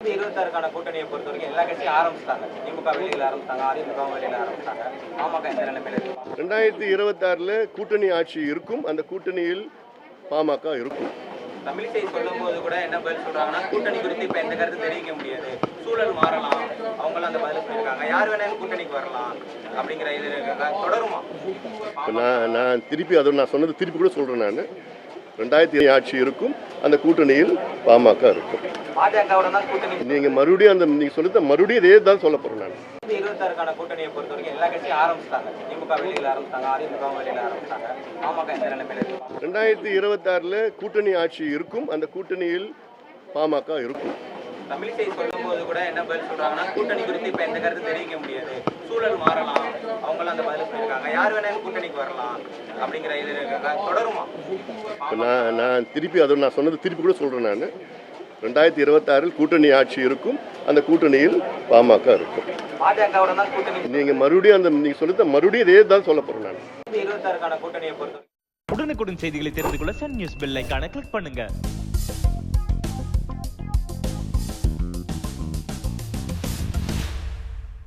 26க்கான கூட்டணியை பொறுத்த வரைக்கும் எல்லா கட்சியும் ஆரம்பிச்சிட்டாங்க. திமுக வெளியில ஆரம்பிச்சாங்க, அதிமுக வெளியில ஆரம்பிச்சாங்க. பாமக எந்த நிலைமையில இருக்கு? 2026 கூட்டணி ஆட்சி இருக்கும். அந்த கூட்டணியில் பாமக இருக்கும். தமிழிசை சொல்லும்போது கூட என்ன பதில் சொல்றாங்கன்னா, கூட்டணி குறித்து இப்ப எந்த கருத்து தெரிவிக்க முடியாது, சூழல் மாறலாம், அவங்களும் அந்த பதில் சொல்லியிருக்காங்க. யார் வேணாலும் கூட்டணிக்கு வரலாம் அப்படிங்கிற இது இருக்காங்க. தொடருமா? நான் திருப்பி அதை நான் சொன்னது திருப்பி கூட சொல்றேன். நான் 2026 ஆட்சி இருக்கும். அந்த கூட்டணியில் பாமக இருக்கும். பாஜகவோட தான் கூட்டணி. நீங்க மறுபடியும் நீங்க சொல்லுறது மறுபடியும் இதே தான் சொல்ல போறேன். நான் 26க்கான கூட்டணியை பொறுத்த வரைக்கும் எல்லா கட்சியும் ஆரம்பிச்சிட்டாங்க. திமுக வெளியில ஆரம்பிச்சாங்க, அதிமுக வெளியில ஆரம்பிச்சாங்க. பாமக எந்த நிலைமையில இருக்கு? 2026 கூட்டணி ஆட்சி இருக்கும். அந்த கூட்டணியில் பாமக இருக்கும். தமிழிசை சொல்லும்போது கூட என்ன பதில் சொல்றாங்கன்னா, கூட்டணி குறித்து இப்ப எந்த கருத்து தெரிவிக்க முடியாது, சூழல் மாறலாம், அவங்களும் அந்த பதில் சொல்லியிருக்காங்க. யார் வேணாலும் கூட்டணிக்கு வரலாம் அப்படிங்கிற இது இருக்காங்க. தொடருமா? நான் திருப்பி அதை நான் சொன்னது திருப்பி கூட சொல்றேன். நான் 2026 கூட்டணி ஆட்சி இருக்கும். அந்த கூட்டணியில் பாமக இருக்கும். பாஜகவோட தான் கூட்டணி. நீங்க மறுபடியும் நீங்க சொல்லுறது மறுபடியும் இதே தான் சொல்ல போறேன். நான் 26க்கான கூட்டணியை பொறுத்த உடனுக்குடன் செய்திகளை தெரிந்து கொள்ள சன் நியூஸ் பெல் ஐகானை கிளிக் பண்ணுங்க.